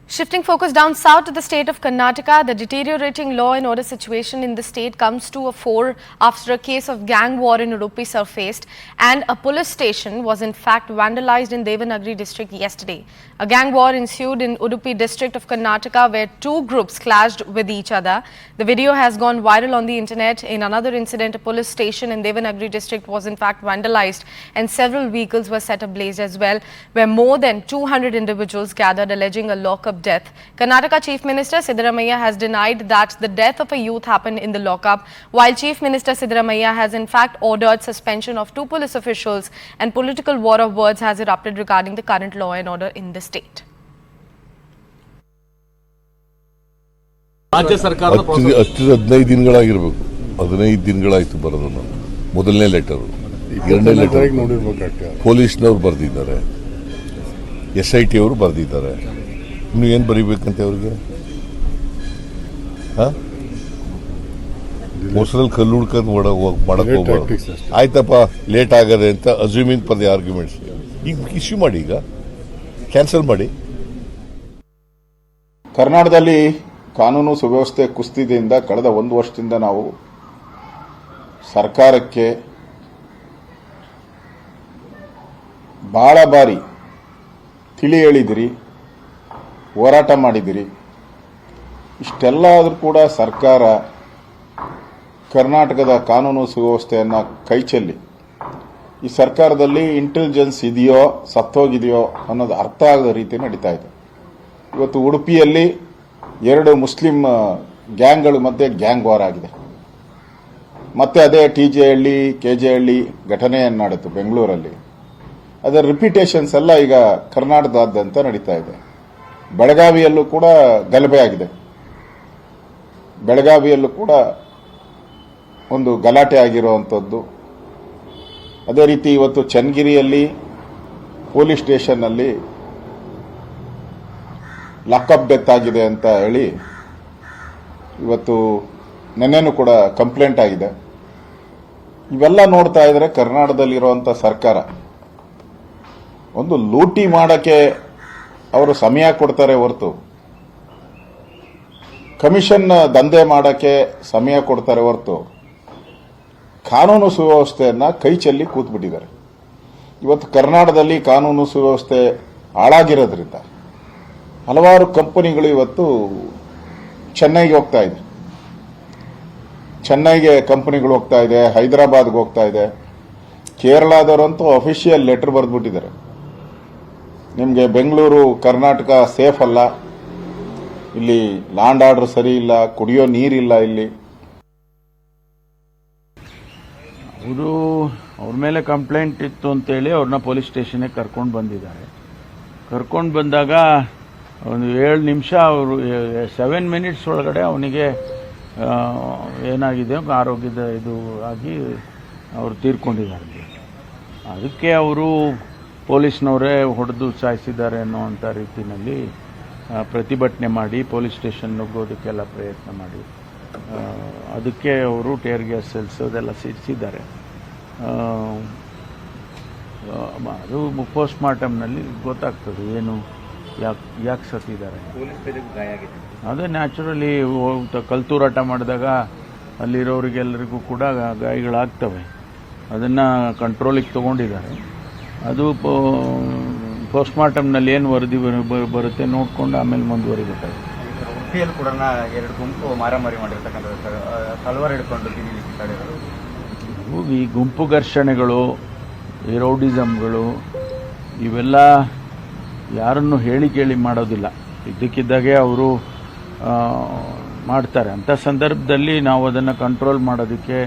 Shifting focus down south to the state of Karnataka, the deteriorating law and order situation in the state comes to a fore after a case of gang war in Udupi surfaced, and a police station was in fact vandalized in Devanagari district yesterday. A gang war ensued in Udupi district of Karnataka where two groups clashed with each other. The video has gone viral on the internet. In another incident, a police station in Devanagari district was in fact vandalized and several vehicles were set ablaze as well, where more than 200 individuals gathered alleging a lockup death. Karnataka Chief Minister Siddaramaiah has denied that the death of a youth happened in the lockup, while Chief Minister Siddaramaiah has in fact ordered suspension of two police officials, and political war of words has erupted regarding the current law and order in the state. ರಾಜ್ಯ ಸರ್ಕಾರದ 15 ದಿನಗಳಾಗಿರಬೇಕು 15 ದಿನಗಳಾಯಿತು ಬರೋದನ್ನು ಮೊದಲನೇ letter ಎರಡನೇ letter ಪೊಲೀಸ್ನವರು ಬರೆದಿದ್ದಾರೆ SIT ಅವರು ಬರೆದಿದ್ದಾರೆ ಇನ್ನು ಏನು ಬರೀಬೇಕಂತೆ ಅವ್ರಿಗೆ ಮೊಸರಲ್ಲಿ ಕಲ್ಲು ಹುಡ್ಕೊಂಡು ಮಾಡಕ್ ಹೋಗ್ಬಾರ್ದು ಆಯ್ತಪ್ಪ ಲೇಟ್ ಆಗದೆ ಅಂತ ಅಸ್ಯೂಮಿಂಗ್ ಫಾರ್ ದಿ ಆರ್ಗ್ಯುಮೆಂಟ್ಸ್ ಈಗ ಇಶ್ಯೂ ಮಾಡಿ ಈಗ ಕ್ಯಾನ್ಸಲ್ ಮಾಡಿ ಕರ್ನಾಟಕದಲ್ಲಿ ಕಾನೂನು ಸುವ್ಯವಸ್ಥೆ ಕುಸಿತದಿಂದ ಕಳೆದ ಒಂದು ವರ್ಷದಿಂದ ನಾವು ಸರ್ಕಾರಕ್ಕೆ ಬಹಳ ಬಾರಿ ತಿಳಿ ಹೇಳಿದಿರಿ, ಹೋರಾಟ ಮಾಡಿದಿರಿ. ಇಷ್ಟೆಲ್ಲ ಆದರೂ ಕೂಡ ಸರ್ಕಾರ ಕರ್ನಾಟಕದ ಕಾನೂನು ಸುವ್ಯವಸ್ಥೆಯನ್ನು ಕೈಚೆಲ್ಲಿ ಈ ಸರ್ಕಾರದಲ್ಲಿ ಇಂಟೆಲಿಜೆನ್ಸ್ ಇದೆಯೋ ಸತ್ತೋಗಿದೆಯೋ ಅನ್ನೋದು ಅರ್ಥ ಆಗದ ರೀತಿ ನಡೀತಾ ಇದೆ. ಇವತ್ತು ಉಡುಪಿಯಲ್ಲಿ 2 ಮುಸ್ಲಿಂ ಗ್ಯಾಂಗ್ಗಳ ಮಧ್ಯೆ ಗ್ಯಾಂಗ್ ವಾರ್ ಆಗಿದೆ. ಮತ್ತೆ ಅದೇ TJ ಹಳ್ಳಿ KJ ಹಳ್ಳಿ ಘಟನೆಯನ್ನಾಡಿತು ಬೆಂಗಳೂರಲ್ಲಿ. ಅದರ ರಿಪಿಟೇಷನ್ಸ್ ಎಲ್ಲ ಈಗ ಕರ್ನಾಟಕದಾದ್ಯಂತ ನಡೀತಾ ಇದೆ. ಬೆಳಗಾವಿಯಲ್ಲೂ ಕೂಡ ಗಲಭೆ ಆಗಿದೆ. ಬೆಳಗಾವಿಯಲ್ಲೂ ಕೂಡ ಒಂದು ಗಲಾಟೆ ಆಗಿರುವಂಥದ್ದು. ಅದೇ ರೀತಿ ಇವತ್ತು ಚನ್ನಗಿರಿಯಲ್ಲಿ ಪೊಲೀಸ್ ಸ್ಟೇಷನ್ನಲ್ಲಿ ಲಾಕಪ್ ಡೆತ್ ಆಗಿದೆ ಅಂತ ಹೇಳಿ ಇವತ್ತು ನೆನ್ನೆನೂ ಕೂಡ ಕಂಪ್ಲೇಂಟ್ ಆಗಿದೆ. ಇವೆಲ್ಲ ನೋಡ್ತಾ ಇದ್ರೆ ಕರ್ನಾಟಕದಲ್ಲಿರುವಂಥ ಸರ್ಕಾರ ಒಂದು ಲೂಟಿ ಮಾಡಕ್ಕೆ ಅವರು ಸಮಯ ಕೊಡ್ತಾರೆ ಹೊರತು ಕಮಿಷನ್ ದಂಧೆ ಮಾಡಕ್ಕೆ ಸಮಯ ಕೊಡ್ತಾರೆ ಹೊರತು ಕಾನೂನು ಸುವ್ಯವಸ್ಥೆಯನ್ನ ಕೈ ಚೆಲ್ಲಿ ಕೂತ್ಬಿಟ್ಟಿದ್ದಾರೆ. ಇವತ್ತು ಕರ್ನಾಟಕದಲ್ಲಿ ಕಾನೂನು ಸುವ್ಯವಸ್ಥೆ ಹಾಳಾಗಿರೋದ್ರಿಂದ ಹಲವಾರು ಕಂಪನಿಗಳು ಇವತ್ತು ಚೆನ್ನೈಗೆ ಹೋಗ್ತಾ ಇದೆ. ಚೆನ್ನೈಗೆ ಕಂಪನಿಗಳು ಹೋಗ್ತಾ ಇದೆ, ಹೈದರಾಬಾದ್ಗೆ ಹೋಗ್ತಾ ಇದೆ. ಕೇರಳದವರಂತೂ ಅಫಿಷಿಯಲ್ ಲೆಟರ್ ಬರೆದ್ಬಿಟ್ಟಿದ್ದಾರೆ, ನಿಮಗೆ ಬೆಂಗಳೂರು ಕರ್ನಾಟಕ ಸೇಫ್ ಅಲ್ಲ, ಇಲ್ಲಿ ಲ್ಯಾಂಡ್ ಆರ್ಡರ್ ಸರಿ ಇಲ್ಲ, ಕುಡಿಯೋ ನೀರಿಲ್ಲ. ಇಲ್ಲಿ ಅವರು ಅವ್ರ ಮೇಲೆ ಕಂಪ್ಲೇಂಟ್ ಇತ್ತು ಅಂತೇಳಿ ಅವ್ರನ್ನ ಪೊಲೀಸ್ ಸ್ಟೇಷನ್ಗೆ ಕರ್ಕೊಂಡು ಬಂದಿದ್ದಾರೆ. ಕರ್ಕೊಂಡು ಬಂದಾಗ ಒಂದು 7 ನಿಮಿಷ ಅವರು 7 ಮಿನಿಟ್ಸ್ ಒಳಗಡೆ ಅವನಿಗೆ ಏನಾಗಿದೆ ಆರೋಗ್ಯದ ಇದು ಆಗಿ ಅವರು ತೀರ್ಕೊಂಡಿದ್ದಾರೆ. ಅದಕ್ಕೆ ಅವರು ಪೊಲೀಸ್ನವರೇ ಹೊಡೆದು ಸಾಯಿಸಿದ್ದಾರೆ ಅನ್ನೋವಂಥ ರೀತಿಯಲ್ಲಿ ಪ್ರತಿಭಟನೆ ಮಾಡಿ ಪೊಲೀಸ್ ಸ್ಟೇಷನ್ ನುಗ್ಗೋದಕ್ಕೆಲ್ಲ ಪ್ರಯತ್ನ ಮಾಡಿ ಅದಕ್ಕೆ ಅವರು ಟೇರ್ ಗ್ಯಾಸ್ ಅದೆಲ್ಲ ಸಿಡಿಸಿದ್ದಾರೆ. ಅದು ಪೋಸ್ಟ್ ಮಾರ್ಟಮ್ನಲ್ಲಿ ಗೊತ್ತಾಗ್ತದೆ ಏನು ಯಾಕೆ ಸತ್ತಿದ್ದಾರೆ. ಅದೇ ನ್ಯಾಚುರಲಿ ಕಲ್ತೂರಾಟ ಮಾಡಿದಾಗ ಅಲ್ಲಿರೋರಿಗೆಲ್ಲರಿಗೂ ಕೂಡ ಗಾಯಗಳಾಗ್ತವೆ. ಅದನ್ನು ಕಂಟ್ರೋಲಿಗೆ ತಗೊಂಡಿದ್ದಾರೆ. ಅದು ಪೋಸ್ಟ್ ಮಾರ್ಟಮ್ನಲ್ಲಿ ಏನು ವರದಿ ಬರುತ್ತೆ ನೋಡಿಕೊಂಡು ಆಮೇಲೆ ಮುಂದುವರಿಬೇಕಾಗುತ್ತೆ. ಉಡುಪಿಯಲ್ಲಿ ಕೂಡ 2 ಗುಂಪು ಮಾರಾಮಾರಿ ಮಾಡಿರ್ತಕ್ಕಂಥದ್ದು, ತಲವಾರು ಹಿಡ್ಕೊಂಡು ಈ ಗುಂಪು ಘರ್ಷಣೆಗಳು, ಈ ರೌಡಿಸಮ್ಗಳು ಇವೆಲ್ಲ ಯಾರನ್ನು ಹೇಳಿ ಕೇಳಿ ಮಾಡೋದಿಲ್ಲ. ಇದ್ದಕ್ಕಿದ್ದಾಗೆ ಅವರು ಮಾಡ್ತಾರೆ. ಅಂಥ ಸಂದರ್ಭದಲ್ಲಿ ನಾವು ಅದನ್ನು ಕಂಟ್ರೋಲ್ ಮಾಡೋದಕ್ಕೆ,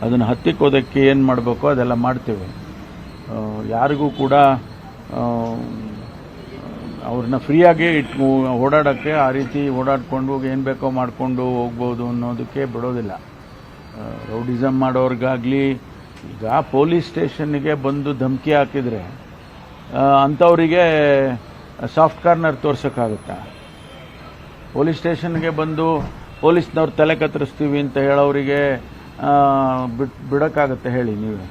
ಅದನ್ನು ಹತ್ತಿಕ್ಕೋದಕ್ಕೆ ಏನು ಮಾಡಬೇಕೋ ಅದೆಲ್ಲ ಮಾಡ್ತೇವೆ. ಯಾರಿಗೂ ಕೂಡ ಅವ್ರನ್ನ ಫ್ರೀಯಾಗಿ ಓಡಾಡೋಕ್ಕೆ, ಆ ರೀತಿ ಓಡಾಡಿಕೊಂಡು ಏನು ಬೇಕೋ ಮಾಡಿಕೊಂಡು ಹೋಗ್ಬೋದು ಅನ್ನೋದಕ್ಕೆ ಬಿಡೋದಿಲ್ಲ. ರೌಡಿಸಮ್ ಮಾಡೋರ್ಗಾಗಲಿ, ಈಗ ಪೊಲೀಸ್ ಸ್ಟೇಷನ್ಗೆ ಬಂದು ಧಮಕಿ ಹಾಕಿದರೆ ಅಂಥವರಿಗೆ ಸಾಫ್ಟ್ ಕಾರ್ನರ್ ತೋರ್ಸೋಕ್ಕಾಗುತ್ತಾ? ಪೊಲೀಸ್ ಸ್ಟೇಷನ್ಗೆ ಬಂದು ಪೊಲೀಸ್ನವ್ರು ತಲೆ ಕತ್ತರಿಸ್ತೀವಿ ಅಂತ ಹೇಳೋರಿಗೆ ಬಿಡೋಕ್ಕಾಗತ್ತೆ ಹೇಳಿ ನೀವೇ?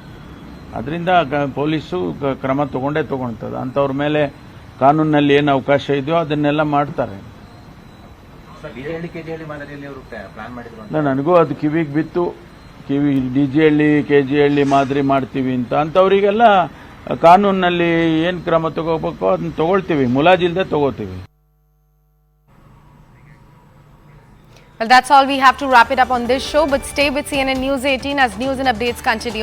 ಅದರಿಂದ ಪೊಲೀಸು ಕ್ರಮ ತಗೊಳ್ತದೆ. ಅಂಥವ್ರ ಮೇಲೆ ಕಾನೂನಿನಲ್ಲಿ ಏನು ಅವಕಾಶ ಇದೆಯೋ ಅದನ್ನೆಲ್ಲ ಮಾಡ್ತಾರೆ. ಬಿಜೆಹಳ್ಳಿ ಕೆಜಿಹಳ್ಳಿ ಮಾದರಿಯಲ್ಲಿ ಅವರು ಪ್ಲಾನ್ ಮಾಡಿದ್ರು ಅಂತ. ನನಗೂ ಅದು ಕಿವಿಗೆ ಬಿತ್ತು, ಡಿಜಿಹಳ್ಳಿ ಕೆಜಿಹಳ್ಳಿ ಮಾದರಿ ಮಾಡ್ತೀವಿ ಅಂತ. ಅಂಥವರಿಗೆಲ್ಲ ಕಾನೂನಿನಲ್ಲಿ ಏನು ಕ್ರಮ ತಗೋಬೇಕೋ ಅದನ್ನ ತಗೊಳ್ತೀವಿ, ಮುಲಾಜಿಲ್ದೆ ತಗೋತೀವಿ. Well, that's all we have to wrap it up on this show, but stay with CNN News 18 as news and updates continue.